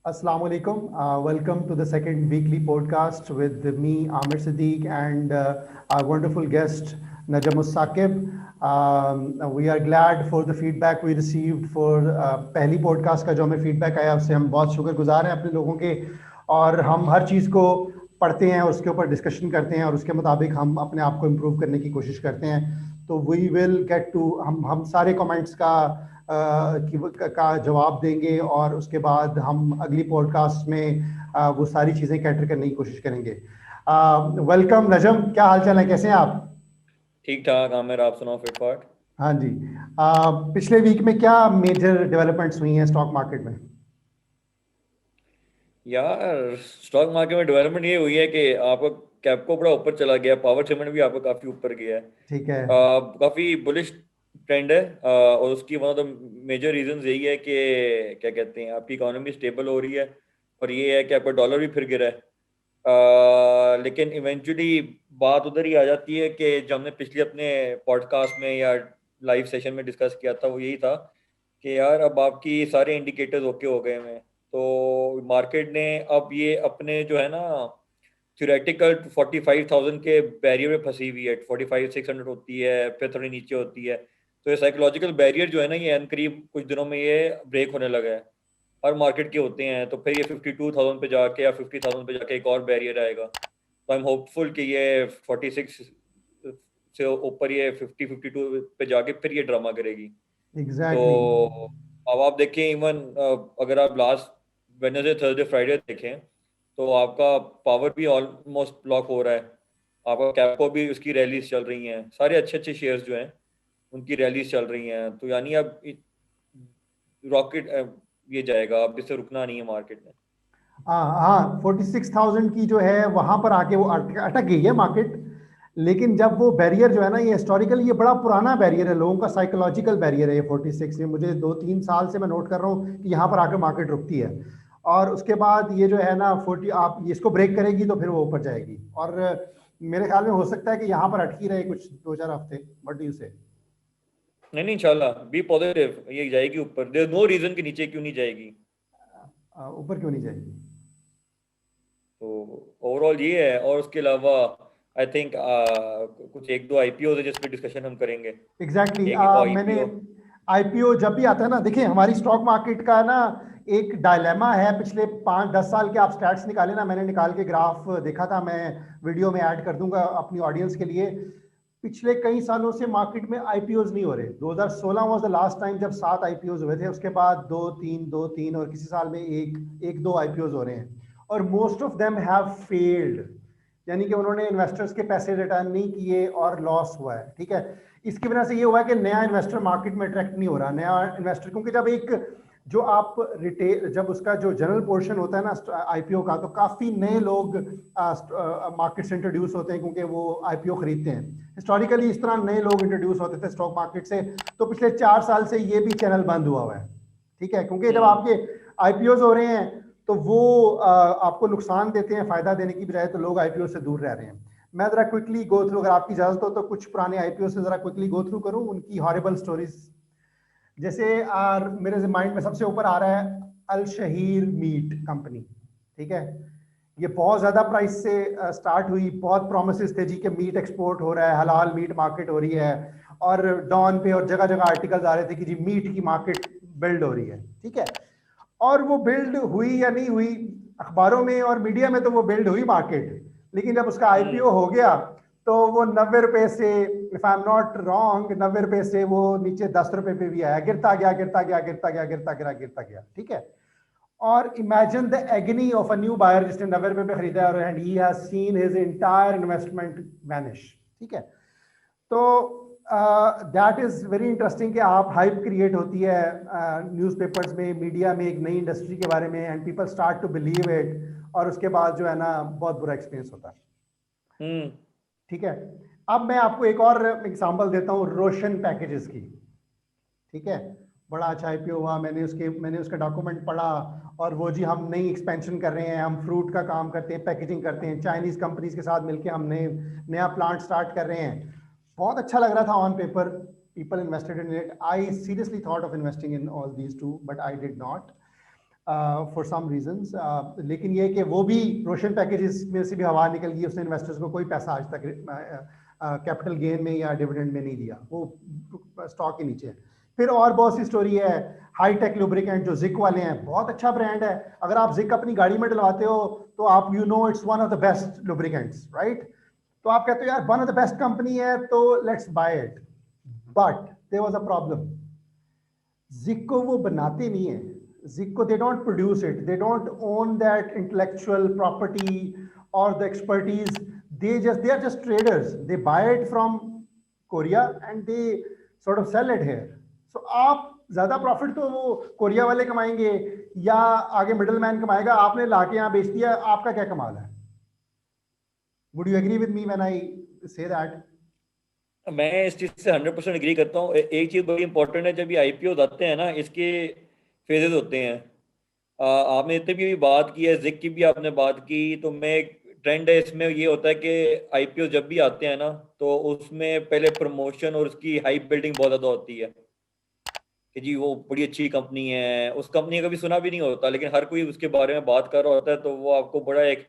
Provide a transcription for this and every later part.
Assalamu alaikum. Welcome to the second weekly podcast with me, Amir Siddiq, and our wonderful guest, Najam Saqib. We are glad for the feedback we received for पहली podcast का जो हमें feedback आया उससे हम बहुत शुक्रगुजार हैं अपने लोगों के और हम हर चीज़ को पढ़ते हैं उसके ऊपर डिस्कशन करते हैं और उसके मुताबिक हम अपने आप को इम्प्रूव करने की कोशिश करते हैं तो वी विल गेट टू हम सारे कमेंट्स का जवाब देंगे और उसके बाद हम अगली पॉडकास्ट में वो सारी चीज़ें कैटर करने की कोशिश करेंगे। वेलकम नजम, क्या हाल चाल है, कैसे हैं आप? ठीक ठाक आमिर, आप सुनाओ फिटफाट। हाँ जी। पिछले वीक में क्या मेजर डेवलपमेंट्स हुई हैं स्टॉक मार्केट में? यार स्टॉक मार्केट में डेवलपमेंट ये हुई है कि आपका कैपको बड़ा ऊपर चला गया, पावर सेगमेंट भी आपका काफी ऊपर गया है। ठीक है। काफी बुलिश ट्रेंड है। और उसकी one of the major reasons यही है कि क्या कहते हैं, आपकी इकोनॉमी स्टेबल हो रही है और ये है कि आपका डॉलर भी फिर गिरा है। लेकिन इवेंचुअली बात उधर ही आ जाती है कि जो हमने पिछले अपने पॉडकास्ट में या लाइव सेशन में डिस्कस किया था वो यही था कि यार अब आपकी सारे इंडिकेटर्स ओके हो गए हैं। तो मार्केट ने अब ये अपने जो है ना थ्योरेटिकल 45,000 के बैरियर में फंसी हुई है। 45,600 होती है, फिर थोड़ी नीचे होती है। तो ये साइकोलॉजिकल बैरियर जो है ना, ये अनकरीब कुछ दिनों में ये ब्रेक होने लगा है। हर मार्केट के होते हैं, तो फिर ये 52,000 पे जाके या 50,000 पे जाके एक और बैरियर आएगा। तो आई एम होपफुल कि ये 46 से ऊपर ये 50-52 पे जाके फिर ये ड्रामा करेगी। तो एग्जैक्टली। अब आप देखें, इवन अगर आप लास्ट वेडनेसडे थर्सडे फ्राइडे देखें तो आपका पावर भी ऑलमोस्ट ब्लॉक हो रहा है। आपका कैपको भी उसकी रैलीज चल रही हैं, सारे अच्छे अच्छे शेयर्स जो हैं उनकी रैलीज चल रही हैं। तो यानी अब रॉकेट ये जाएगा, अब इससे रुकना नहीं है मार्केट में। हाँ हाँ, 46,000 की जो है वहां पर आके वो अटक गई है मार्केट। लेकिन जब वो बैरियर जो है ना, ये हिस्टोरिकल, ये बड़ा पुराना बैरियर है, लोगों का साइकोलॉजिकल बैरियर है ये 46। ये मुझे 2-3 साल से मैं नोट कर रहा हूँ कि यहाँ पर आकर मार्केट रुकती है और उसके बाद ये जो है ना 40, आप इसको ब्रेक करेगी तो फिर वो ऊपर जाएगी और मेरे ख्याल में हो सकता है कि यहाँ पर अटकी रहे कुछ 2-4 हफ्ते। व्हाट डू यू से? नहीं नहीं, इंशाल्लाह बी पॉजिटिव, ये जाएगी ऊपर। देयर नो रीजन कि नीचे क्यों नहीं जाएगी। ऊपर क्यों नहीं जाएगी? तो ओवरऑल ये है। और उसके अलावा आई थिंक कुछ एक दो आईपीओ है जिस पे डिस्कशन हम करेंगे। एग्जैक्टली। एक मैंने आईपीओ। आईपीओ जब भी आता है ना, देखिए हमारी स्टॉक मार्केट का ना एक डायलेमा है। पिछले 5-10 साल के आप स्टैट्स निकाले ना, मैंने निकाल के ग्राफ देखा था, मैं वीडियो में ऐड कर दूंगा अपनी ऑडियंस के लिए। पिछले कई सालों से मार्केट में आईपीओज नहीं हो रहे। 2016 वाज द लास्ट टाइम जब 7 आईपीओज हुए थे, उसके बाद दो तीन और किसी साल में एक दो आईपीओज हो रहे हैं और most of them have failed. यानी कि उन्होंने इन्वेस्टर्स के पैसे रिटर्न नहीं किए और लॉस हुआ है। ठीक है, इसकी वजह से ये हुआ है कि नया इन्वेस्टर मार्केट में अट्रैक्ट नहीं हो रहा, नया इन्वेस्टर, क्योंकि जब एक जो आप रिटेल, जब उसका जो जनरल पोर्शन होता है ना आईपीओ का, तो काफी नए लोग मार्केट से इंट्रोड्यूस होते हैं क्योंकि वो आईपीओ खरीदते हैं। हिस्टोरिकली इस तरह नए लोग इंट्रोड्यूस होते थे स्टॉक मार्केट से। तो पिछले 4 साल से ये भी चैनल बंद हुआ है। ठीक है, क्योंकि जब आपके आईपीओ हो रहे हैं तो वो आपको नुकसान देते हैं फायदा देने की बजाय, तो लोग आईपीओ से दूर रह रहे हैं। मैं जरा क्विकली गो थ्रू, अगर आपकी इजाजत हो तो कुछ पुराने आईपीओ से जरा क्विकली गो थ्रू करूं उनकी हॉरिबल स्टोरीज। जैसे मेरे माइंड में सबसे ऊपर आ रहा है अल शहीर मीट कंपनी। ठीक है, ये बहुत ज्यादा प्राइस से स्टार्ट हुई, बहुत प्रोमिसेस थे जी कि मीट एक्सपोर्ट हो रहा है, हलाल मीट मार्केट हो रही है और डॉन पे और जगह जगह आर्टिकल्स आ रहे थे कि जी मीट की मार्केट बिल्ड हो रही है। ठीक है, और वो बिल्ड हुई या नहीं हुई, अखबारों में और मीडिया में तो वो बिल्ड हुई मार्केट, लेकिन जब उसका आईपीओ हो गया तो वो 90 रुपए से, if I am not wrong, 90 रुपए से वो नीचे 10 रुपए पे भी आया, गिरता गया गिरता गया गिरता गया गिरता गिरा गिरता गया। ठीक है, और imagine the agony of a new buyer जिसने 90 रुपए पे खरीदा है and he has seen his entire investment vanish. ठीक है, तो दैट इज वेरी इंटरेस्टिंग कि आप हाइप क्रिएट होती है न्यूज़पेपर्स में, मीडिया में, एक नई इंडस्ट्री के बारे में, and people start to believe it, और उसके बाद जो है ना बहुत बुरा एक्सपीरियंस होता है। ठीक है, अब मैं आपको एक और एग्जांपल देता हूँ रोशन पैकेजेस की। ठीक है, बड़ा अच्छा आईपीओ हुआ, मैंने उसका डॉक्यूमेंट पढ़ा और वो जी हम नई एक्सपेंशन कर रहे हैं, हम फ्रूट का काम करते हैं, पैकेजिंग करते हैं, चाइनीज कंपनीज के साथ मिलकर हम नया प्लांट स्टार्ट कर रहे हैं। बहुत अच्छा लग रहा था on paper, people invested in it, I seriously thought of investing in all these two but I did not. For some reasons, लेकिन ये कि वो भी रोशन पैकेजेस में से भी हवा निकल गई, उसने इन्वेस्टर्स को कोई पैसा आज तक कैपिटल गेन में या डिविडेंड में नहीं दिया, वो स्टॉक के नीचे है। फिर और बहुत सी स्टोरी है, हाई टेक लुब्रिकेंट जो जिक वाले हैं, बहुत अच्छा ब्रांड है, अगर आप जिक अपनी गाड़ी में डलवाते हो तो आप it's one of the best lubricants, right? तो आप कहते हो यार one of the best company है तो let's buy it, but there was a problem, जिक को वो बनाते नहीं है, जिक को they don't produce it, they don't own that intellectual property और the expertise, they are just traders, they buy it from Korea and they sort of sell it here. So आप ज्यादा प्रॉफिट तो वो कोरिया वाले कमाएंगे या आगे middle man कमाएगा, आपने लाके यहाँ बेच दिया, आपका क्या कमाल है? Would you agree with me when I say that? मैं इस चीज से 100% एग्री करता हूँ। एक चीज बड़ी इंपॉर्टेंट है, जब ये आईपीओ आते हैं ना, इसके फेजेस होते हैं। आपने इतने भी बात की है, जिक की भी आपने बात की, तो मैं ट्रेंड है इसमें ये होता है कि आईपीओ जब भी आते हैं ना, तो उसमें पहले प्रमोशन और उसकी हाइप बिल्डिंग बहुत ज़्यादा होती है कि जी वो बड़ी अच्छी कंपनी है, उस कंपनी का भी सुना भी नहीं होता लेकिन हर कोई उसके बारे में बात कर रहा होता है, तो वो आपको बड़ा एक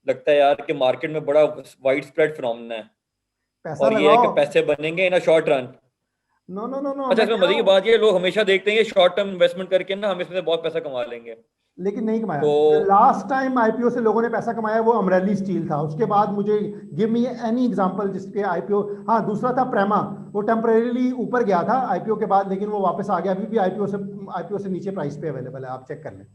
लगता है यार कि मार्केट में बड़ा वाइड स्प्रेड फिनोमेना है पैसा और ये है कि लगाओ। पैसे बनेंगे in a short run. No no no no, अच्छा, मैं इसमें कह रहा मजे की हूँ, बात ये, लोग हमेशा देखते हैं शॉर्ट टर्म इन्वेस्टमेंट करके ना हम इसमें से बहुत पैसा कमा लेंगे, लेकिन नहीं कमाया। तो लास्ट टाइम आईपीओ से लोगों ने पैसा कमाया वो अमरेली स्टील था, उसके बाद मुझे गिव मी एनी एग्जांपल जिसके आईपीओ, हाँ दूसरा था प्रेमा, वो टेम्परेरीली ऊपर गया था आईपीओ के बाद, लेकिन वो वापस आ गया, अभी भी आईपीओ से नीचे प्राइस पे अवेलेबल है, आप चेक कर लें।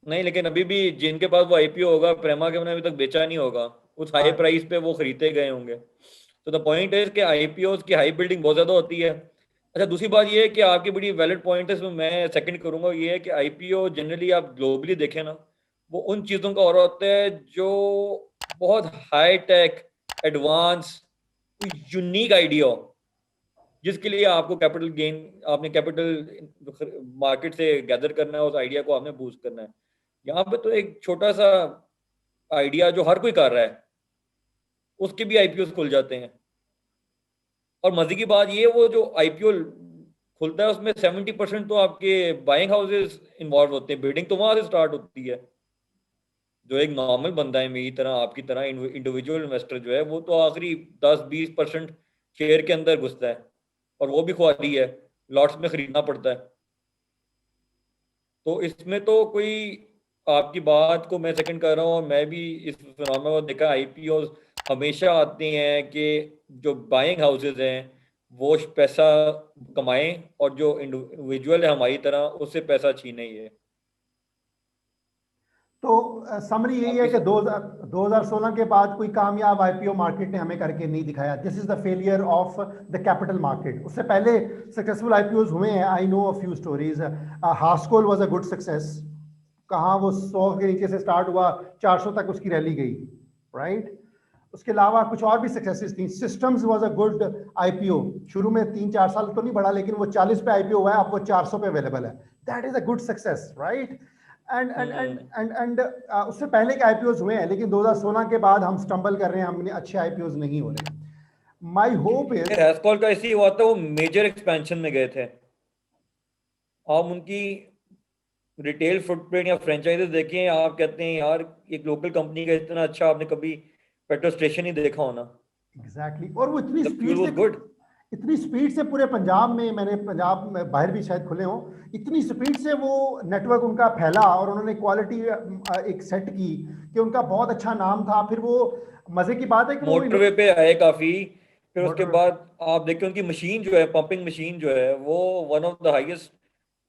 नहीं, लेकिन अभी भी जिनके पास वो आईपीओ होगा, प्रेमा के, उन्होंने अभी तक बेचा नहीं होगा, उस हाई प्राइस पे वो खरीदे गए होंगे। तो द पॉइंट है कि आईपीओ की हाई बिल्डिंग बहुत ज्यादा होती है। अच्छा, दूसरी बात ये है कि आपकी बड़ी वैलिड पॉइंट है, इसमें मैं सेकंड करूंगा, ये है कि आईपीओ जनरली आप ग्लोबली देखें ना, वो उन चीजों का और होता है जो बहुत high tech, advance, unique idea हो, जिसके लिए आपको कैपिटल गेन, आपने कैपिटल मार्केट से गैदर करना है, उस आइडिया को आपने बूस्ट करना है। यहाँ पे तो एक छोटा सा आइडिया जो हर कोई कर रहा है, उसके भी आईपीओ खुल जाते हैं। और मजे की बात ये, वो जो आईपीओ खुलता है उसमें 70% तो आपके बाइंग हाउसेस इन्वॉल्व होते हैं, बिल्डिंग तो वहां से स्टार्ट होती है। जो एक नॉर्मल बंदा है मेरी तरह, आपकी तरह इंडिविजुअल इन्वेस्टर जो है, वो तो आखिरी 10-20% शेयर के अंदर घुसता है, और वो भी खुआरी है, लॉट्स में खरीदना पड़ता है। तो इसमें तो कोई, आपकी बात को मैं सेकंड कर रहा हूँ, और मैं भी इस फिनोमेना को देखा, आईपीओ हमेशा आते हैं कि जो बाइंग हाउसेज हैं वो पैसा कमाएं, और जो इंडिविजुअल है हमारी तरह, उससे पैसा छीने ही है। तो समरी यही है आपकी कि 2016 के बाद कोई कामयाब आईपीओ मार्केट ने हमें करके नहीं दिखाया। This is the failure of the capital market. उससे पहले सक्सेसफुल आईपीओज हुए हैं, I know a few stories. Hascol was a good success, कहाँ वो 100 के नीचे से स्टार्ट हुआ, 400 तक उसकी रैली गई, राइट? उसके अलावा कुछ और भी सक्सेसेस थी। Systems was a good IPO, शुरू में 3-4 साल तो नहीं बढ़ा, लेकिन वो 40 पे आईपीओ हुआ है, अब वो 400 पे अवेलेबल है। That is a good success, right? And उससे पहले के आईपीओज हुए हैं, लेकिन 2016 के बाद हम स्टंबल कर रहे हैं, हमने अच्छे आईपीओज नहीं हो रहे। माय होप इज, हैस्कॉल का इसी हुआ था, वो मेजर एक्सपेंशन में गए थे। आप उनकी रिटेल फुटप्रिंट या फ्रेंचाइजेस देखें, आप कहते हैं यार एक लोकल कंपनी का इतना अच्छा आपने कभी पेट्रोल स्टेशन ही देखा होना। एग्जैक्टली, और वो इतनी द फ्यूल स्पीड वाज से, गुड। इतनी स्पीड से पूरे पंजाब में, मैंने पंजाब में बाहर भी शायद खुले हों, इतनी स्पीड से वो नेटवर्क उनका फैला, और उन्होंने क्वालिटी एक सेट की कि उनका बहुत अच्छा नाम था। फिर वो मजे की बात है कि वो मोटरवे पे आए काफी, फिर उसके मोटर, बाद आप देखिए उनकी मशीन जो है, पंपिंग मशीन जो है, वो one of the highest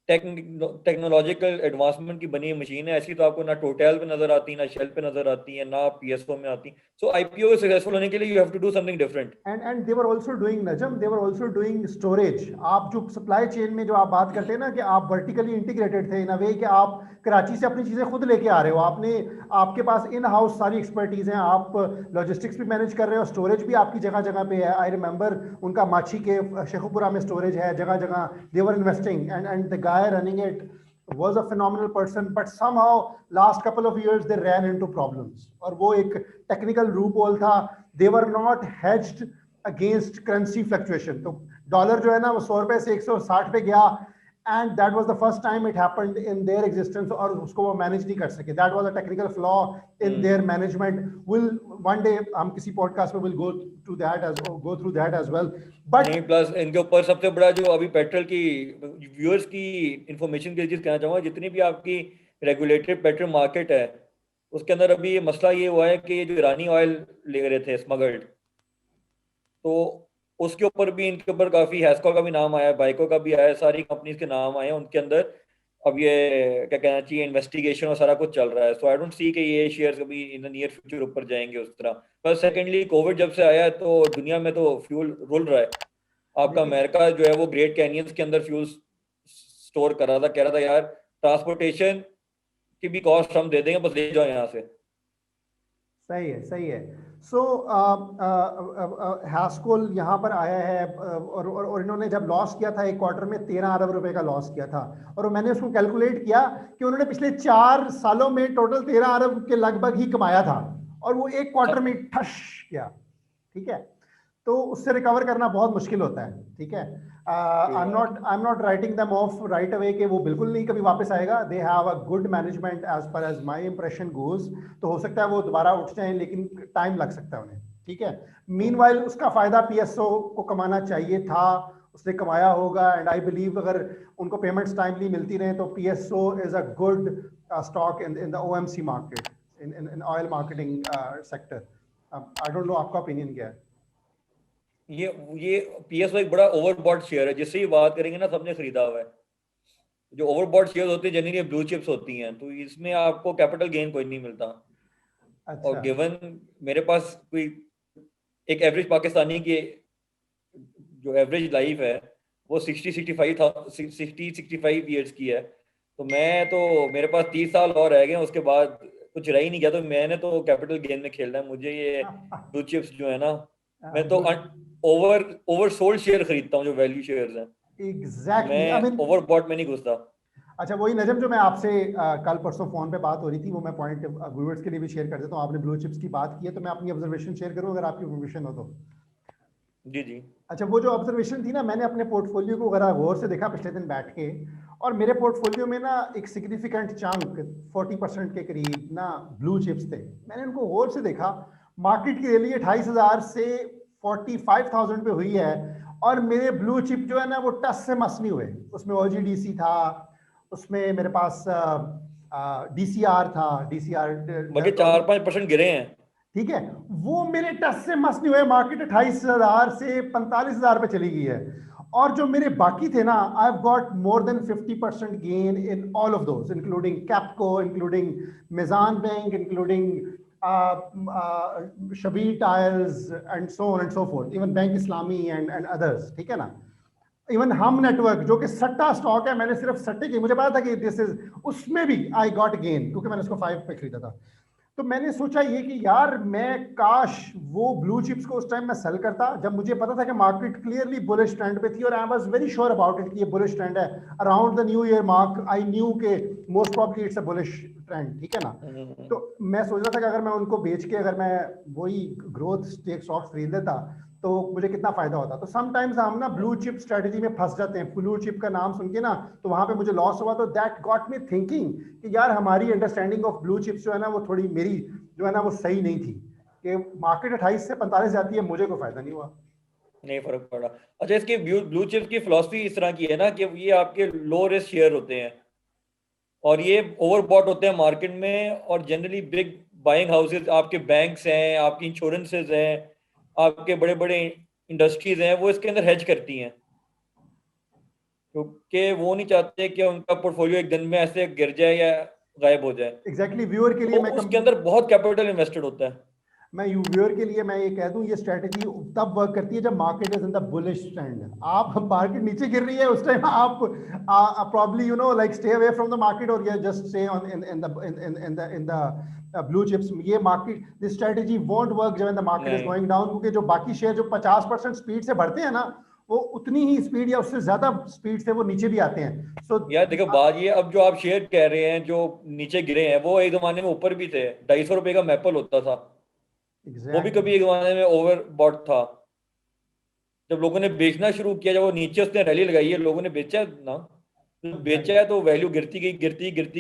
technological advancement की बनी मशीन है। ऐसी तो आपको ना टोटल पे नजर आती, ना शेल पे नजर आती है, ना पीएसओ में आती। सो आईपीओ सक्सेसफुल होने के लिए you have to do something different. And they were also doing, नजम, they were also doing storage. आप जो सप्लाई चेन में जो आप बात करते हैं ना कि आप वर्टिकली इंटीग्रेटेड थे इन अ वे कि आप कराची से अपनी चीजें खुद लेके आ रहे हो, आपने, आपके पास इन हाउस सारी एक्सपर्टीज हैं, आप लॉजिस्टिक्स भी मैनेज कर रहे हो, स्टोरेज भी आपकी जगह जगह पे है। आई रिमेंबर उनका माछी के शेखुपुरा में स्टोरेज है, जगह जगह they were investing, and the guy running it was a phenomenal person, but somehow last couple of years they ran into problems, और वो एक technical loophole था। they were not hedged against currency fluctuation। तो dollar जो है ना वो 100 रुपए से 160 पे गया, and that was the first time it happened in their existence, और उसको वो manage नहीं कर सके. That was a technical flaw in their management. Will one day हम किसी podcast में will go through that as well. But नहीं, प्लस इनके ऊपर सबसे बड़ा जो अभी पेट्रोल की व्यूअर्स की इंफॉर्मेशन के लिए चीज कहना चाहूंगा, जितनी भी आपकी रेगुलेटेड पेट्रोल मार्केट है उसके अंदर अभी ये मसला ये हुआ है कि ये जो ईरानी ऑयल ले रहे थे स्मगल्ड, तो उसके ऊपर भी इनके ऊपर काफी हैस्को का भी नाम आया, बाइको का भी आया, सारी कंपनीज के नाम आए हैं उनके अंदर. अब ये क्या कहना चाहिए, इन्वेस्टिगेशन और सारा कुछ चल रहा है. सो आई डोंट सी कि ये शेयर्स कभी इन द नियर फ्यूचर ऊपर जाएंगे उस तरह. पर सेकेंडली कोविड जब से आया है तो दुनिया में तो फ्यूल रुल रहा है. आपका अमेरिका जो है वो ग्रेट कैनियंस के अंदर फ्यूल स्टोर कर रहा था, कह रहा था यार ट्रांसपोर्टेशन की भी कॉस्ट हम दे देंगे, बस ले जाओ यहाँ से. सही है, सही है. सो हैस्कोल यहाँ पर आया है और इन्होंने जब लॉस किया था एक क्वार्टर में 13 अरब रुपए का लॉस किया था, और मैंने उसको कैलकुलेट किया कि उन्होंने पिछले 4 सालों में टोटल 13 अरब के लगभग ही कमाया था, और वो एक क्वार्टर में ठश किया. ठीक है, तो उससे रिकवर करना बहुत मुश्किल होता है. ठीक है, I am not writing them off right away कि वो बिल्कुल नहीं कभी वापस आएगा. They have a good management as per as my impression goes. तो हो सकता है वो दोबारा उठ जाएं, लेकिन टाइम लग सकता है उन्हें. ठीक है, मीनवाइल उसका फायदा पीएसओ को कमाना चाहिए था, उसने कमाया होगा. एंड आई बिलीव अगर उनको पेमेंट्स टाइमली मिलती रहे तो PSO is a good stock in the OMC market, in oil marketing sector. I don't know आपका ओपिनियन क्या है. ये पीएसओ एक बड़ा ओवरबॉट शेयर है, जिससे ही बात करेंगे ना सबने खरीदा हुआ है. जो ओवरबॉट शेयर होते हैं जनरली ब्लू चिप्स होती हैं, तो इसमें आपको कैपिटल गेन कोई नहीं मिलता. अच्छा. और गिवन मेरे पास कोई एक एवरेज पाकिस्तानी की जो एवरेज लाइफ है वो 60-65 ईयर्स की है, तो मेरे पास 30 साल और रह गए, उसके बाद कुछ रह ही नहीं गया. तो मैंने तो कैपिटल गेन में खेलना है. मुझे ये ब्लू चिप्स जो है ना, मैं तो ओवर सोल्ड शेयर खरीदता हूँ जो वैल्यू शेयर्स हैं. एग्जैक्टली, मैं ओवरबॉट में नहीं घुसता. अच्छा, वही नजम जो मैं आपसे कल परसों फोन पे बात हो रही थी, वो मैं पॉइंट व्यूअर्स के लिए भी शेयर कर देता हूँ. आपने ब्लू चिप्स की बात की है तो मैं अपनी ऑब्जर्वेशन शेयर करूँ अगर आपकी परमिशन हो तो. जी जी. अच्छा, वो जो ऑब्जर्वेशन थी ना, मैंने अपने पोर्टफोलियो को जरा गौर से देखा पिछले दिन बैठ के, और मेरे पोर्टफोलियो में ना एक सिग्निफिकेंट चंक 40% के करीब ना ब्लू चिप्स थे. मैंने उनको गौर से देखा. मार्केट की रैली 28,000 से 45,000 पे हुई है, और मेरे ब्लू चिप जो है ना वो टस से मस नहीं हुए. उसमें ओजीडीसी था, उसमें मेरे पास डीसीआर था, डीसीआर बल्कि 4-5% गिरे हैं. ठीक है, वो मेरे टच से मस नहीं हुए. मार्केट 28,000 से 45,000 पे चली गई है, और जो मेरे बाकी थे ना, I have got more than 50% gain in all of those, including Kapco, including Meezan Bank, including Shabbir tyres and so on and so forth, even bank Islami and others. ठीक है ना, इवन हम नेटवर्क जो कि सट्टा स्टॉक है, मैंने सिर्फ सट्टे की, मुझे पता था कि दिस इज, उसमें भी आई गॉट गेन क्योंकि मैंने उसको 5 पे खरीदा था. तो मैंने सोचा ये कि यार मैं काश वो ब्लू चिप्स को उस टाइम मैं सेल करता जब मुझे पता था कि मार्केट क्लियरली बुलिश ट्रेंड पे थी, और I was very sure about it कि ये बुलिश ट्रेंड है. Around the new year mark I knew के most probably it's a bullish trend. ठीक है ना, तो मैं सोच रहा था कि अगर मैं उनको बेच के अगर मैं वही ग्रोथ स्टेक स्टॉक्स खरीद लेता तो मुझे कितना फायदा होता. तो समटाइम्स हम ना ब्लू चिप स्ट्रेटजी में फंस जाते हैं. ब्लू चिप का नाम सुन के ना, तो वहां पे मुझे लॉस हुआ. तो दैट गॉट मी थिंकिंग कि यार हमारी अंडरस्टैंडिंग ऑफ ब्लू चिप्स जो है ना वो थोड़ी मेरी जो है ना वो सही नहीं थी, कि मार्केट 28 से 45 जाती है, मुझे कोई फायदा नहीं हुआ. नहीं फर्क पड़ा. अच्छा, इसकी ब्लू चिप्स की फिलॉसफी इस तरह की है ना कि ये आपके लो रिस्क शेयर होते हैं और ये ओवरबॉट होते हैं मार्केट में, और जनरली बिग बाइंग हाउसेस, आपके बैंक्स हैं, आपकी इंश्योरेंसेज हैं, आपके बड़े बड़े इंडस्ट्रीज हैं, वो इसके अंदर हेज करती हैं क्योंकि वो नहीं चाहते कि उनका पोर्टफोलियो एक दिन में ऐसे गिर जाए या गायब हो जाए. एग्जैक्टली, व्यूअर के लिए तो उसके अंदर बहुत कैपिटल इन्वेस्टेड होता है. मैं व्यूअर के लिए मैं ये कह दूं, ये स्ट्रेटजी तब वर्क करती है जब market is in the bullish trend. आप मार्केट नीचे गिर रही है उस टाइम आप probably you know like stay away from the market, और ये just stay on in the blue chips. ये market this strategy won't work जब the market is going down, क्योंकि जो बाकी शेयर जो 50% स्पीड से बढ़ते हैं ना, वो उतनी ही स्पीड या उससे ज्यादा स्पीड से वो नीचे भी आते हैं. सो यार देखो बात ये, अब जो आप शेयर कह रहे हैं जो नीचे गिरे हैं, वो एक जमाने में ऊपर भी थे. 250 रुपए का मैपल होता था. वो भी कभी एक जमाने में ओवर बॉट था. जब लोगों ने बेचना शुरू किया, जब वो नीचे उसने रैली लगाई है, लोगों ने बेचा ना. तो बेचा है तो वैल्यू गिरती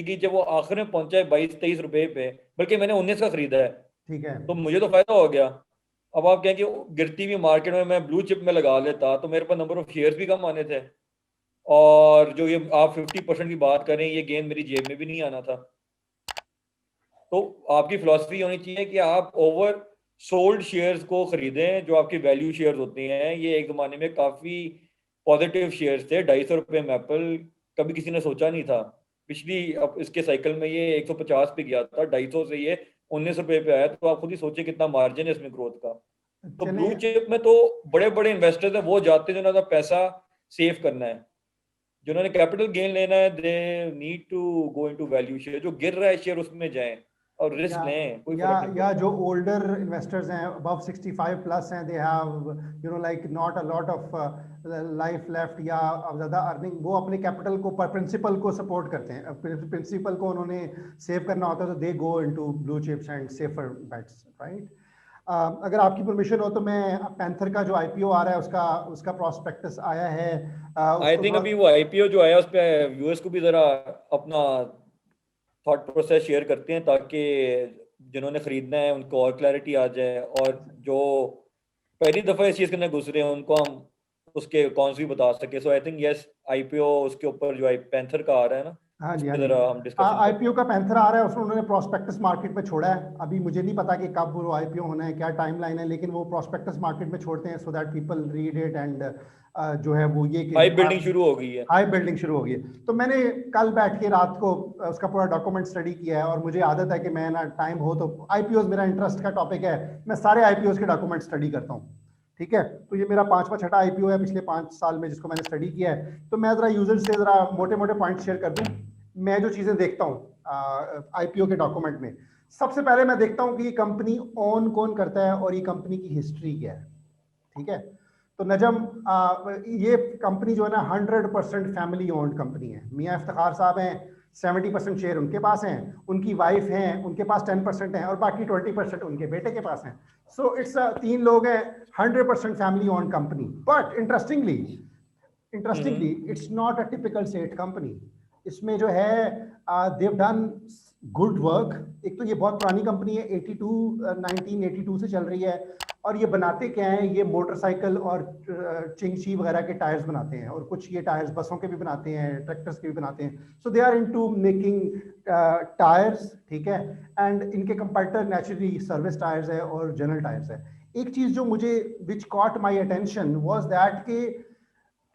गई, जब वो आखिर में पहुंचा है 22-23 रुपए पे, बल्कि मैंने 19 का खरीदा है, ठीक है। तो मुझे तो फायदा हो गया। अब आप कहें कि गिरती हुई मार्केट में मैं ब्लू चिप में लगा लेता तो मेरे पास नंबर ऑफ शेयर्स भी कम आने थे, और जो ये आप 50% की बात करें, ये गेन मेरी जेब में भी नहीं आना था। तो आपकी फिलॉसफी होनी चाहिए कि आप ओवर सोल्ड शेयर्स को खरीदें, जो आपके वैल्यू शेयर्स होते हैं। ये एक जमाने में काफी पॉजिटिव शेयर्स थे, 250 रुपये में एप्पल कभी किसी ने सोचा नहीं था। पिछली अब इसके साइकिल में ये 150 पे गया था, 250 से ये 19 रुपये पे आया, तो आप खुद ही सोचिए कितना मार्जिन है इसमें ग्रोथ का। तो चले। ब्लू चिप में तो बड़े बड़े इन्वेस्टर्स हैं, वो जाते हैं जिन्होंने पैसा सेव करना है, जिन्होंने कैपिटल गेन लेना है, they need to go into value share. जो गिर रहा है शेयर उसमें जाएं और रिस्क या लें, कोई या फर्क नहीं या पड़ता। जो ओल्डर इन्वेस्टर्स हैं अबव 65 प्लस हैं, they have like not a lot of life left या ज़्यादा अर्निंग, वो अपने कैपिटल को पर प्रिंसिपल को सपोर्ट करते हैं, प्रिंसिपल को उन्होंने सेव करना होता है, तो they go into blue chips and safer bets, right. अगर आपकी परमिशन हो तो मैं पैंथर का जो आईपीओ आ रहा है उसका उसका प्रोस्पेक्टस आया है, आई उसको थिंक थोड़ा। अभी वो आईपीओ जो आया उस पर व्यूअर्स को भी जरा अपना थॉट प्रोसेस शेयर करते हैं, ताकि जिन्होंने खरीदना है उनको और क्लैरिटी आ जाए, और जो पहली दफा इस चीज के अंदर घुस रहे हैं उनको हम उसके कॉन्स भी बता सके। सो आई थिंक यस, आईपीओ उसके ऊपर जो पैंथर का आ रहा है ना, हाँ उस जी, हाँ पर जी। जरा हम डिस्कशन करते आईपीओ हैं। का पैंथर आ रहा है, उसमें उन्होंने प्रोस्पेक्टस मार्केट में छोड़ा है। अभी मुझे नहीं पता कि कब वो आईपीओ होना है, क्या टाइमलाइन है, लेकिन वो प्रोस्पेक्टस मार्केट में छोड़ते हैं so that people read it and जो है वो ये कि हाई बिल्डिंग शुरू हो गई है। हाई बिल्डिंग शुरू हो गई है। तो मैंने कल बैठ के रात को उसका पूरा डॉक्यूमेंट स्टडी किया है, और मुझे आदत है कि मैं ना टाइम हो तो आईपीओ मेरा इंटरेस्ट का टॉपिक है, मैं सारे आईपीओ के डॉक्यूमेंट स्टडी करता हूँ। ठीक है, तो ये मेरा 5वां 6ठा आईपीओ है पिछले 5 साल में जिसको मैंने स्टडी किया है। तो मैं जरा यूजर से जरा मोटे मोटे पॉइंट शेयर कर दूं। मैं जो चीजें देखता हूँ आईपीओ के डॉक्यूमेंट में, सबसे पहले मैं देखता हूँ कि ये कंपनी ओन कौन करता है और ये कंपनी की हिस्ट्री क्या है। ठीक है, तो नजम ये कंपनी जो है ना 100% फैमिली ओन्ड कंपनी है। मियां इफ्तिखार साहब हैं, 70% शेयर उनके पास हैं, उनकी वाइफ हैं, उनके पास 10% है, और बाकी 20% उनके बेटे के पास हैं। सो इट्स 3 लोग हैं, 100% family owned company. But interestingly it's not a typical सेठ कंपनी। इसमें जो है देव डन गुड वर्क। एक तो ये बहुत पुरानी कंपनी है, 1982 से चल रही है, और ये बनाते क्या है, ये मोटरसाइकिल और चिंगशी वगैरह के टायर्स बनाते हैं, और कुछ ये टायर्स बसों के भी बनाते हैं, ट्रैक्टर्स के भी बनाते हैं। So they are into making tyres, ठीक है। एंड इनके कंपैरेटर नेचुरली सर्विस टायर्स है और जनरल टायर्स है। एक चीज जो मुझे which caught my attention was that के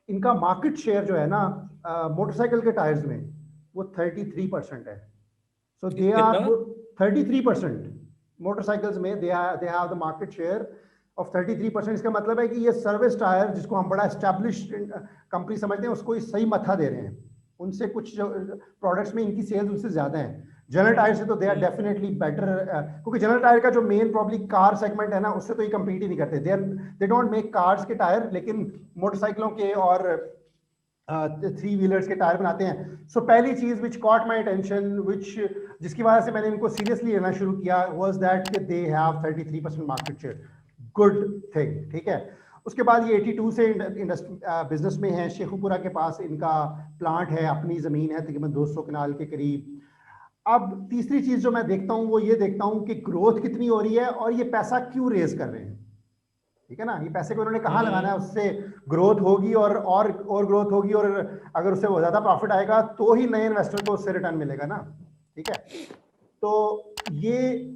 इनका मार्केट शेयर जो है ना मोटरसाइकिल के टायर्स में वो 33% है। सो दे आर कितना? 33% मोटरसाइकिल्स में they have the market share of 33%। इसका मतलब है कि ये सर्विस टायर जिसको हम बड़ा एस्टैब्लिश्ड कंपनी समझते हैं उसको ये सही मथा दे रहे हैं। उनसे कुछ जो प्रोडक्ट्स में इनकी सेल्स उनसे ज्यादा है। जनरल टायर से तो दे आर डेफिनेटली बेटर, क्योंकि जनरल टायर का जो मेन प्रॉब्ली कार सेगमेंट है ना उससे तो ये कम्पीट ही नहीं करते। दे डोंट मेक कार्स के टायर, लेकिन मोटरसाइकिलों के और 3 व्हीलर्स के टायर बनाते हैं। सो पहली चीज विच कॉट माई अटेंशन, जिसकी वजह से मैंने इनको सीरियसली लेना शुरू किया, was that they have 33% market share. Good thing, ठीक है। उसके बाद ये 82 से बिजनेस में है। शेखुपुरा के पास इनका प्लांट है, अपनी जमीन है तकरीबन 200 कनाल के करीब। अब तीसरी चीज जो मैं देखता हूँ वो ये देखता हूँ कि ग्रोथ कितनी हो रही है और ये पैसा क्यों रेज कर रहे हैं। ठीक है ना, ये पैसे को उन्होंने कहाँ लगाना है, उससे ग्रोथ होगी और ग्रोथ होगी, और अगर उससे वो ज्यादा प्रॉफिट आएगा तो ही नए इन्वेस्टर को उससे रिटर्न मिलेगा ना। ठीक है, तो ये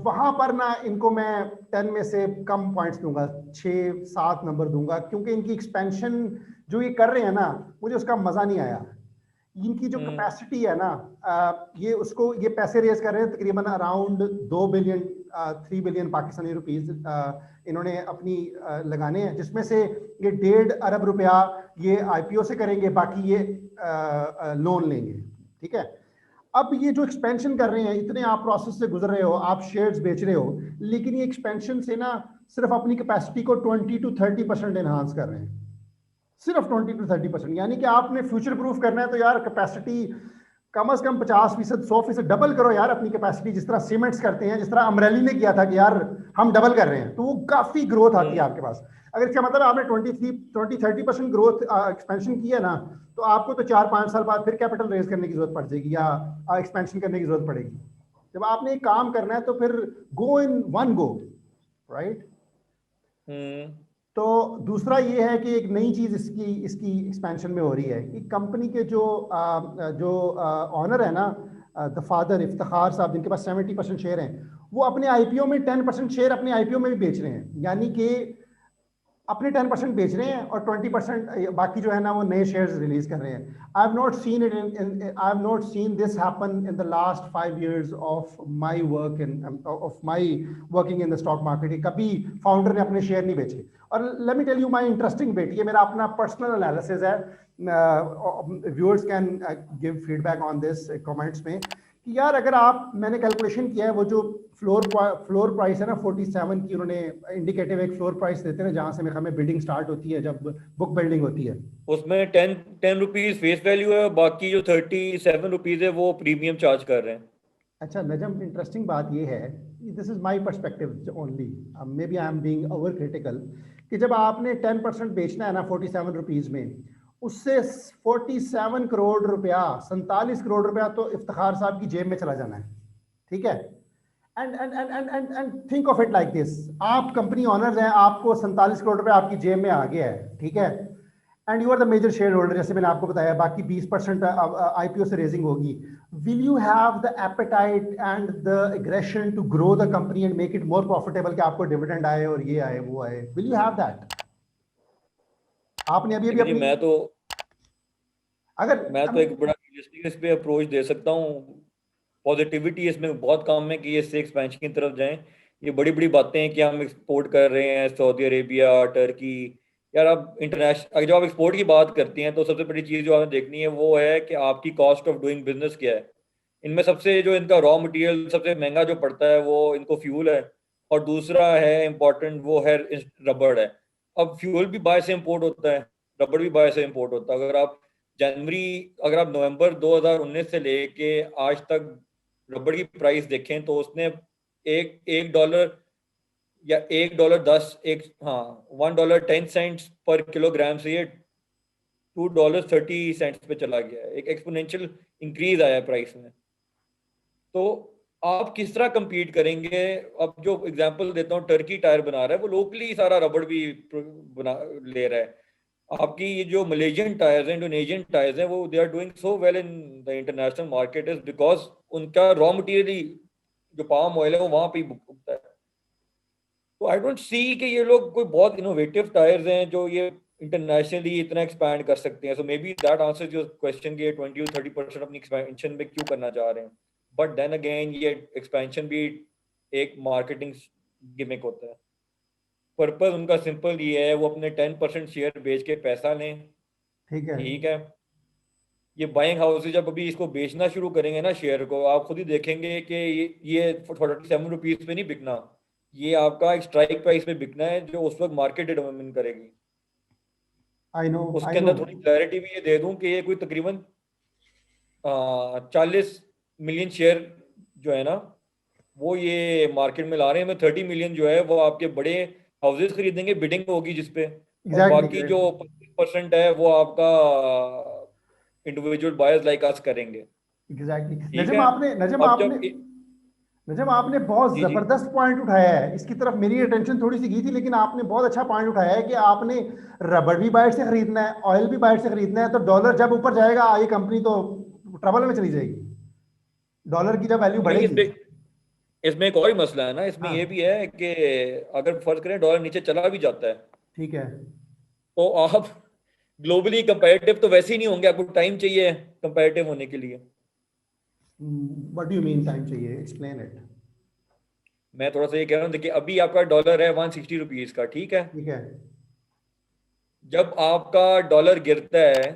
वहां पर ना इनको मैं 10 में से कम पॉइंट्स दूंगा, 6-7 नंबर दूंगा, क्योंकि इनकी एक्सपेंशन जो ये कर रहे हैं ना मुझे उसका मजा नहीं आया। इनकी जो कैपेसिटी है ना ये पैसे रेज कर रहे हैं तकरीबन around 2 billion 3 billion Pakistani rupees इन्होंने अपनी लगाने हैं, जिसमें से ये 1.5 अरब रुपया ये आईपीओ से करेंगे, बाकी ये लोन लेंगे। ठीक है, अब ये जो एक्सपेंशन कर रहे हैं, इतने आप प्रोसेस से गुजर रहे हो, आप शेयर्स बेच रहे हो, लेकिन ये एक्सपेंशन से ना सिर्फ अपनी कैपेसिटी को 20-30% एनहांस कर रहे हैं, सिर्फ 20-30%। यानी कि आपने फ्यूचर प्रूफ करना है तो यार कैपेसिटी कम से कम 50%, 100% डबल करो यार अपनी कैपेसिटी, जिस तरह सीमेंट्स करते हैं, जिस तरह अमरेली ने किया था कि यार हम डबल कर रहे हैं, तो वो काफी ग्रोथ आती है हम्म। आपके पास। अगर इसका मतलब आपने 20-30% ग्रोथ एक्सपेंशन की है ना, तो आपको तो 4-5 साल बाद फिर कैपिटल रेज करने की जरूरत पड़ जाएगी या एक्सपेंशन करने की जरूरत पड़ेगी। जब आपने एक काम करना है तो फिर गो इन वन गो, राइट। हम्म। तो दूसरा ये है कि एक नई चीज इसकी इसकी एक्सपेंशन में हो रही है कि कंपनी के जो ऑनर है ना, द फादर इफ्तिखार साहब, जिनके पास 70% शेयर हैं, वो अपने आईपीओ में 10% शेयर अपने आईपीओ में भी बेच रहे हैं। यानी कि अपने 10% बेच रहे हैं और 20% बाकी जो है ना वो नए शेयर्स रिलीज कर रहे हैं। I have not seen it I have not seen this happen in the last 5 years of my work in of my working in the stock market. कभी फाउंडर ने अपने शेयर नहीं बेचे। और let me tell you my interesting bet, ये मेरा अपना personal analysis है, viewers can give feedback on this comments में, कि यार अगर आप, मैंने कैलकुलेशन किया है, वो जो फ्लोर प्राइस है ना 47 की, उन्होंने इंडिकेटिव एक फ्लोर प्राइस देते हैं जहां से मेरे ख्याल में बिल्डिंग स्टार्ट होती है, जब बुक बिल्डिंग होती है। उसमें 10 रुपीज फेस वैल्यू है, बाकी जो 37 रुपीज है वो प्रीमियम चार्ज कर रहे हैं। अच्छा नजम, इंटरेस्टिंग बात ये है, this is my perspective only, may be I am being over critical, कि जब आपने 10% बेचना है ना 47 रुपीज में, उससे 47 करोड़ रुपया, 47 करोड़ रुपया तो इफ्तिखार साहब की जेब में चला जाना है, ठीक है। And think of it like this, आप कंपनी ऑनर्स हैं, आपको 47 करोड़ रुपए आपकी जेब में आ गया है, ठीक है, and you are the major share holder, जैसे मैंने आपको बताया, बाकी 20% आईपीओ से रेजिंग होगी। Will you have the appetite and the aggression to grow the company and make it more profitable, कि आपको डिविडेंड आए और ये आए वो आए? Will you have that? आपने अभी अभी देखिए जी, अपनी, अगर मैं तो एक बड़ा रियलिस्टिक इस पे अप्रोच दे सकता हूँ। पॉजिटिविटी इसमें बहुत कम है कि ये इससे एक्सपेंशन की तरफ जाएं। ये बड़ी बड़ी बातें हैं कि हम एक्सपोर्ट कर रहे हैं सऊदी अरेबिया, टर्की। यार आप इंटरनेशनल, अगर जब आप एक्सपोर्ट की बात करती हैं तो सबसे बड़ी चीज़ जो आपने देखनी है वो है कि आपकी कॉस्ट ऑफ डूइंग बिजनेस क्या है। इनमें सबसे जो इनका रॉ मटेरियल सबसे महंगा जो पड़ता है वो इनको फ्यूल है, और दूसरा है इम्पोर्टेंट वो है रबड़ है। अब फ्यूल भी बाहर से इम्पोर्ट होता है, रबड़ भी बाहर से इम्पोर्ट होता है। जनवरी अगर आप नवंबर 2019 से लेके आज तक रबड़ की प्राइस देखें तो उसने एक एक डॉलर या $1.10, एक, हाँ, $1.10 पर किलोग्राम से ये $2.30 पे चला गया है। एक एक्सपोनेंशियल इंक्रीज आया है प्राइस में। तो आप किस तरह compete करेंगे? अब जो एग्जांपल देता हूँ, टर्की टायर बना रहा है, वो लोकली सारा रबड़ भी बना ले रहा है। आपकी ये जो मलेशियन टायर्स हैं, इंडोनेशियन टायर्स हैं, वो they are doing so well in the international market is because उनका रॉ मटेरियल ही, जो पाम ऑयल है, वो वहां पे ही उगता है। तो आई डोंट सी कि ये लोग कोई बहुत इनोवेटिव टायर्स हैं जो ये इंटरनेशनली इतना एक्सपैंड कर सकते हैं। So maybe that answers your question कि 20 or 30% अपनी एक्सपेंशन में क्यों करना चाह रहे हैं। बट देन अगेन ये एक्सपेंशन भी एक मार्केटिंग गिमिक होता है। पर्पस उनका सिंपल ये है, वो अपने 10% शेयर बेच के पैसा लें। ठीक है। ठीक है। ये बाइंग हाउसेज जब अभी इसको बेचना शुरू करेंगे ना शेयर को, आप खुद ही देखेंगे कि ये 47 रुपीज पे नहीं बिकना। ये आपका एक स्ट्राइक प्राइस पे बिकना है जो उस वक्त मार्केट डिटरमाइन करेगी। आई नो, उसके आई नो। अंदर थोड़ी क्लैरिटी भी ये दे दूं कि ये कोई तकरीबन 40 मिलियन शेयर जो है ना, वो ये मार्केट में ला रहे हैं। मैं 30 मिलियन जो है वो आपके बड़े हाउसेज खरीदेंगे, बिडिंग होगी जिसपे। और एग्जैक्टली, बाकी जो 25% है वो आपका इंडिविजुअल बायर्स लाइक अस करेंगे। एग्जैक्टली। ठीक नजम है। आपने नजम अब आपने नजम आपने बहुत जी जी। जबरदस्त पॉइंट उठाया है, इसकी तरफ मेरी अटेंशन थोड़ी सी गई थी, लेकिन आपने बहुत अच्छा पॉइंट उठाया है कि आपने रबड़ भी बाहर से खरीदना है, ऑयल भी बाहर से खरीदना है, तो डॉलर जब ऊपर जाएगा ये कंपनी तो ट्रबल में चली जाएगी, डॉलर की जब वैल्यू नहीं, बढ़ेगी। इसमें एक और ही मसला है ना। इसमें हाँ, ये भी है कि अगर फर्ज करें डॉलर नीचे चला भी जाता है ठीक है। तो आप ग्लोबली कंपेरेटिव तो वैसे ही नहीं होंगे। आपको टाइम चाहिए कंपेरेटिव होने के लिए। What do you mean time चाहिए? Explain it. मैं थोड़ा सा ये कह रहा हूँ, देखिए अभी आपका डॉलर है 160 रुपीज का, ठीक है। ठीक है। जब आपका डॉलर गिरता है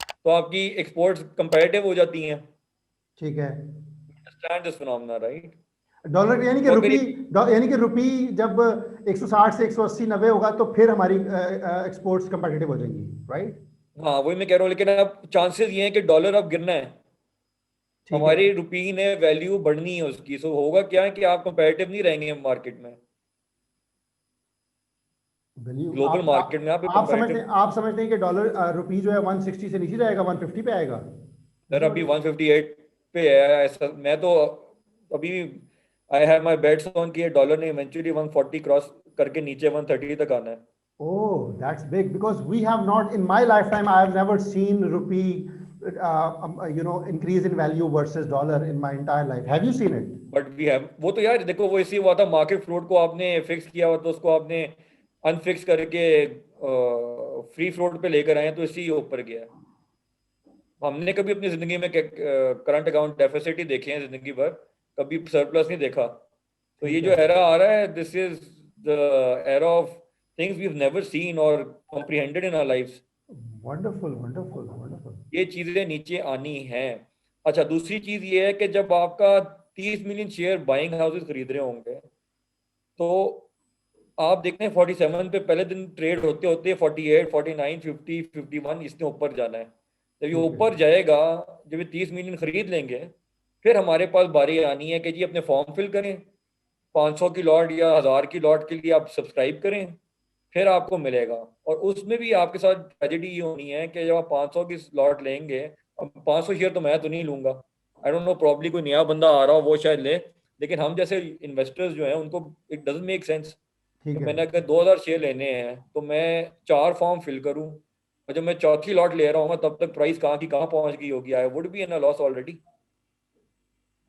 तो आपकी एक्सपोर्ट्स कंपेरेटिव हो जाती हैं। ठीक है। Understand this phenomena, right? Dollar यानी कि तो अगर रुपी, ये, यानी कि रुपी जब 160 से 180 90 होगा तो फिर हमारी एक्सपोर्ट्स कंपेटिटिव हो जाएंगी, राइट? हाँ वही मैं कह रहा हूँ, लेकिन अब चांसेस ये हैं कि डॉलर अब गिरना है। ठीक है। हमारी रुपी ने वैल्यू बढ़नी है उसकी, सो होगा क्या है कि आप कंपेरेटिव नहीं रहेंगे मार्केट में, वैल्यू ग्लोबल मार्केट में आप कंपेरेटिव। आप समझते हैं कि डॉलर रुपी जो है 160 से नीचे जाएगा, 150 पे आएगा? सर अभी 158 पे है ऐसा, मैं तो अभी I have my bets on कि डॉलर ने इवेंचुअली 140 क्रॉस करके नीचे 130 तक आना है। Oh, that's big because we have not, in my lifetime, I have never seen rupee, increase in value versus dollar in my entire life. Have you seen it? But we have, वो तो यार देखो वो इसी हुआ था, market float को आपने फिक्स किया हुआ तो उसको आपने अनफिक्स करके फ्री फ्लोट पे लेकर आए तो इसी ऊपर गया। हमने कभी अपनी जिंदगी में करंट अकाउंट डेफिसिट ही देखे हैं जिंदगी भर, कभी सरप्लस नहीं देखा। तो ये ठीक जो है। एरा आ रहा है, this is the era of things we have never seen और comprehended in our lives. Wonderful, wonderful, wonderful. ये चीजें नीचे आनी हैं। अच्छा, दूसरी चीज ये है कि जब आपका 30 मिलियन शेयर बाइंग हाउसेस खरीद रहे होंगे तो आप देखते हैं 47 पे पहले दिन ट्रेड होते होते 48, 49, 50, 51 इसने ऊपर जाना है। जब ये ठीक है। ऊपर जाएगा, जब ये 30 मिलियन खरीद लेंगे, फिर हमारे पास बारी आनी है कि जी अपने फॉर्म फिल करें, 500 की लॉट या 1000 की लॉट के लिए आप सब्सक्राइब करें, फिर आपको मिलेगा। और उसमें भी आपके साथ ट्रेजेडी ये होनी है कि जब आप 500 की लॉट लेंगे, अब 500 शेयर तो मैं तो नहीं लूंगा, आई डोंट नो, प्रॉब्ली कोई नया बंदा आ रहा हो वो शायद ले, लेकिन हम जैसे इन्वेस्टर्स जो हैं उनको इट डजंट मेक सेंस कि ठीक है। मैंने अगर 2000 शेयर लेने हैं तो मैं 4 फॉर्म फिल करूं, और जब मैं चौथी लॉट ले रहा हूँ तब तक प्राइस कहाँ की कहाँ पहुंच गई होगी, I would be in a loss already.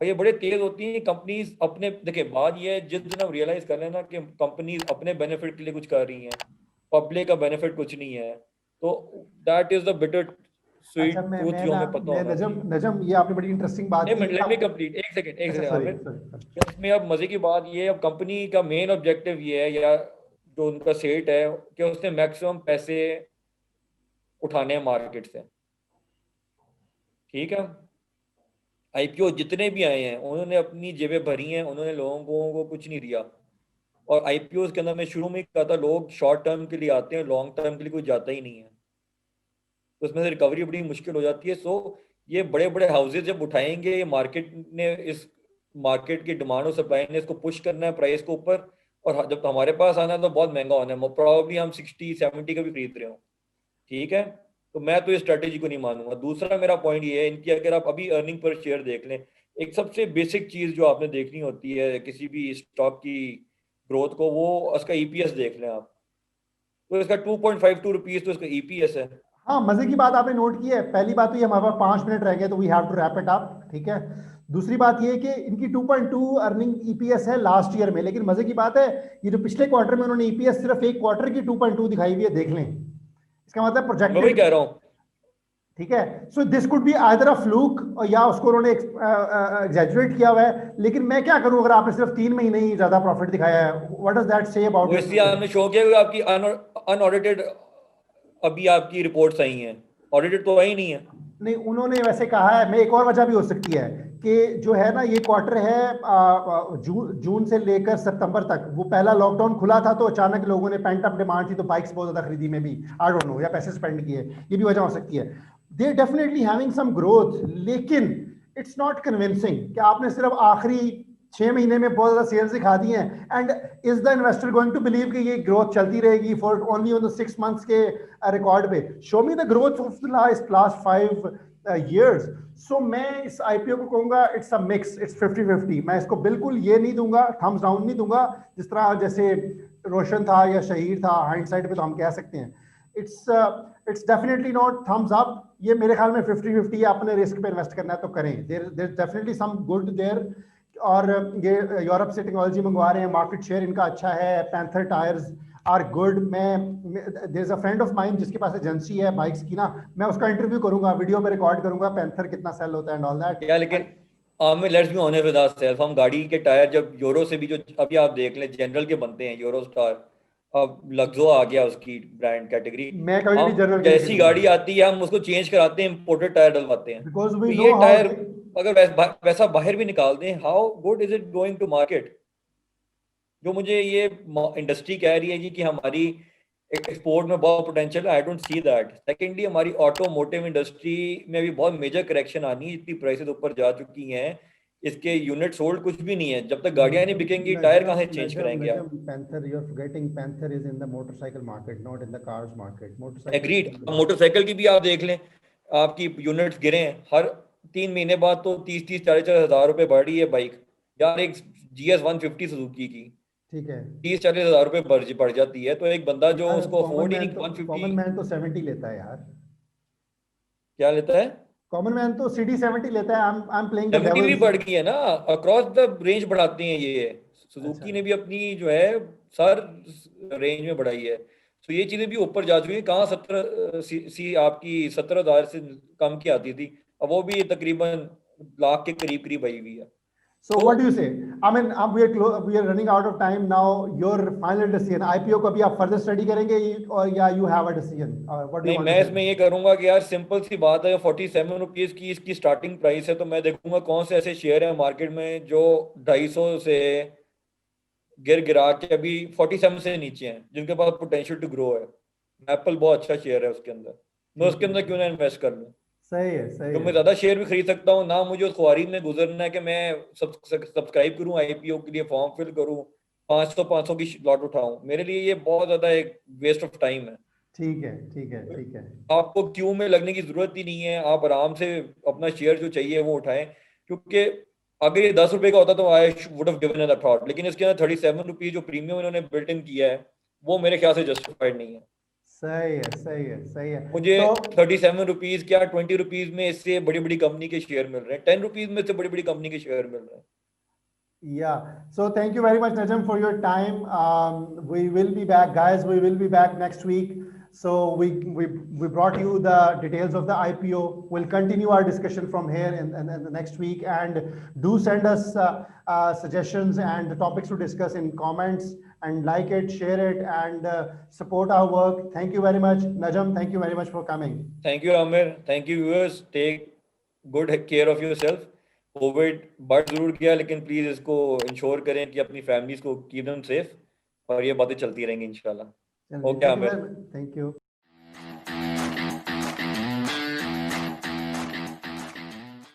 और ये बड़े तेज होती हैं कंपनीज अपने, देखिए बात ये है जिस दिन हम रियलाइज कर लेना कि कंपनीज अपने बेनिफिट के लिए कुछ कर रही हैं, पब्लिक का बेनिफिट कुछ नहीं है, तो दैट इज द बिटर अच्छा, स्वीट ट्रूथ जो हमें पता होना नजम, चाहिए। नजम, ये आपने बड़ी इंटरेस्टिंग बात नहीं, की कि लेट मी आप। कंप्लीट, एक सेकंड एक अच्छा, सेकंड सॉरी आमिर। सॉरी। इसमें अब मजे की बात ये है, अब कंपनी का मेन ऑब्जेक्टिव ये है या जो उनका सेट है कि उसने मैक्सिमम पैसे उठाने हैं मार्केट से, ठीक है। आईपीओ जितने भी आए हैं उन्होंने अपनी जेबें भरी हैं, उन्होंने लोगों को कुछ नहीं दिया। और आईपीओ के अंदर मैं शुरू में ही कहा था, लोग शॉर्ट टर्म के लिए आते हैं, लॉन्ग टर्म के लिए कोई जाता ही नहीं है, तो उसमें से रिकवरी बड़ी मुश्किल हो जाती है। सो ये बड़े बड़े हाउसेज जब उठाएंगे, ये मार्केट ने इस मार्केट की डिमांड और सप्लाई ने इसको पुश करना है प्राइस को ऊपर, और जब हमारे पास आना है तो बहुत महंगा होना है, प्रॉब्लली हम 60-70 का भी खरीद रहे हो, ठीक है। तो मैं तो इस स्ट्रेटेजी को नहीं मानूंगा। दूसरा मेरा पॉइंट ये है, इनकी अगर आप अभी अर्निंग पर शेयर देख लें, एक सबसे बेसिक चीज जो आपने देखनी होती है किसी भी स्टॉक की ग्रोथ को, वो उसका ईपीएस देख लें आप, तो इसका 2.52 रुपीज तो इसका ईपीएस है। हाँ, मजे की बात आपने नोट की है। पहली बात तो ये, हमारे पास 5 मिनट रह गए तो we have to wrap it up, ठीक है। दूसरी बात ये कि इनकी 2.2 अर्निंग ईपीएस है लास्ट ईयर में, लेकिन मजे की बात है ये जो पिछले क्वार्टर में उन्होंने ईपीएस सिर्फ एक क्वार्टर की 2.2 दिखाई हुई है, देख लें। इसका मतलब मैं वही प्रोजेक्टेड, कह रहा हूँ। ठीक है। So this could be either a fluke, और या उसको उन्होंने एग्जैजुरेट किया हुआ है। लेकिन मैं क्या करूं अगर आपने सिर्फ 3 महीने ही ज्यादा प्रॉफिट दिखाया है? What does that say about वो योर इसलिए बिजनेस? आपने शो किया कि आपकी अनऑडिटेड अभी आपकी रिपोर्ट्स आई हैं, ऑडिटेड तो आई नहीं है। नहीं, उन्होंने वैसे कहा है। मैं, एक और वजह भी हो सकती है कि जो है ना, ये क्वार्टर है जून से लेकर सितंबर तक, वो पहला लॉकडाउन खुला था तो अचानक लोगों ने पेंट अप डिमांड थी तो बाइक्स बहुत ज्यादा खरीदी में भी, आई डोंट नो, या पैसे स्पेंड किए, ये भी वजह हो सकती है। They definitely having some growth, लेकिन इट्स नॉट कन्विंसिंग कि आपने सिर्फ आखिरी 6 महीने में बहुत ज्यादा सेल्स दिखा दी हैं। And is the investor going to believe कि ये ग्रोथ चलती रहेगी for only on the 6 months के रिकॉर्ड पे? Show me the growth of the last 5 years. So मैं इस आईपीओ को कहूंगा इट्स अ मिक्स, इट्स 50-50। मैं इसको बिल्कुल ये नहीं दूंगा, थम्स डाउन नहीं दूंगा, जिस तरह जैसे रोशन था या शहीर था, हाइंडसाइड पे तो हम कह सकते हैं। It's it's definitely not thumbs up. ये मेरे ख्याल में 50-50 है। अपने रिस्क पे इन्वेस्ट करना है तो करें, there definitely some good there. और ये यूरोप से टेक्नोलॉजी मंगवा रहे हैं, मार्केट शेयर इनका अच्छा है, Panther tyres are good. There is a friend of mine जिसके पास एजेंसी है बाइक्स की ना, मैं उसका इंटरव्यू करूंगा, वीडियो में रिकॉर्ड करूंगा, पैंथर कितना सेल होता है एंड ऑल दैट। क्या लेकिन Aamir, let's be honest with ourselves, हम गाड़ी के टायर जब यूरो से भी, जो अभी आप देख लें जनरल के बनते हैं, यूरो स्टार, अब लग्जो आ गया उसकी ब्रांड कैटेगरी, मैं कभी भी हम जनरल के नहीं जैसी खरीदूंगा, गाड़ी आती है हम उसको चेंज कराते हैं, इंपोर्टेड टायर डलवाते हैं। बिकॉज वी तो नो ये हाउ टायर अगर वैसा बाहर भी निकाल दें, how good is it going to market? जो मुझे ये इंडस्ट्री कह रही है जी कि हमारी एक्सपोर्ट में बहुत पोटेंशियल है, I don't see that. Secondly हमारी ऑटोमोटिव इंडस्ट्री में भी बहुत मेजर करेक्शन आनी है, इतनी प्राइसेस ऊपर जा चुकी हैं, इसके यूनिट सोल्ड कुछ भी नहीं है। जब तक गाड़ियां नहीं बिकेंगी टायर कहाँ से चेंज कराएंगे आप? Panther, you're forgetting Panther is in the motorcycle market, not in the cars market. Agreed. Motorcycle. Motorcycle की भी आप देख लें, आपकी यूनिट्स गिरे हैं हर 3 महीने बाद, तो 30-40 हजार रुपए बढ़ रही है बाइक। यार एक GS 150 सुजुकी की ठीक है। 30-40 हजार रुपए बढ़ जाती है, तो एक बंदा जो यार उसको कॉमन अफोर्ड ही मैन नहीं, तो 150 70 लेता है यार। क्या लेता है? कॉमन मैन तो CD 70 लेता है। आई एम प्लेइंग द 70 भी डेविल्स। बढ़ गई है ना, अक्रॉस द रेंज बढ़ाते हैं ये। अच्छा। सुजुकी ने भी अपनी जो है सर रेंज में बढ़ाई है, तो ये चीजें भी ऊपर जा चुकी है। कहाँ 17 सी आपकी 17,000 से कम की आती थी, अब वो भी तकरीबन लाख के करीब करीब आई हुई है। So तो what do you say? I mean, we are running out of time now. Your final decision, IPO को भी आप further study करेंगे और या you have a decision? What do you नहीं, want मैं to say? इसमें ये करूंगा कि यार सिंपल सी बात है, 47 रुपीज की इसकी स्टार्टिंग प्राइस है, तो मैं देखूंगा कौन से ऐसे शेयर है मार्केट में जो 250 से गिर गिरा के अभी 47 से नीचे हैं, जिनके पास पोटेंशियल टू ग्रो है। एप्पल बहुत अच्छा शेयर है, उसके अंदर मैं ठीक उसके है। अंदर क्यों ना इन्वेस्ट कर लूं? सही है, सही तो है। मैं ज्यादा शेयर भी खरीद सकता हूँ ना, मुझे उस ख्वारी में गुजरना है कि मैं सब्सक्राइब करूँ आईपीओ के लिए, फॉर्म फिल करूँ, 500 की लॉट उठाऊं। मेरे लिए ये बहुत ज्यादा एक वेस्ट ऑफ टाइम है। ठीक है, ठीक है, ठीक है। आपको क्यू में लगने की जरूरत ही नहीं है, आप आराम से अपना शेयर जो चाहिए वो उठाएं। क्योंकि अगर ये 10 रुपए का होता तो I would have given that thought, लेकिन इसके अंदर 37 रुपीज जो प्रीमियम इन्होंने बिल्ट इन किया है, वो मेरे ख्याल से जस्टिफाइड नहीं है। सही है, सही है, सही है। मुझे तो 37 रुपीज क्या 20 रुपीज में इससे बड़ी बड़ी कंपनी के शेयर मिल रहे हैं, 10 रुपीज में से बड़ी बड़ी कंपनी के शेयर मिल रहे हैं। yeah, so thank you very much, Najam, for your time. We will be back, guys. We will be back next week. So we brought you the details of the IPO. We'll continue our discussion from here in the next week, and do send us suggestions and the topics to discuss in comments, and like it, share it, and support our work. Thank you very much, Najam. Thank you very much for coming. Thank you Aamir, thank you viewers, take good care of yourself. COVID बढ़ जरूर गया, लेकिन please इसको ensure करें कि अपनी families को keep them safe, और ये बातें चलती रहेंगी इंशाल्लाह। Thank okay you Aamir. very much. Thank you.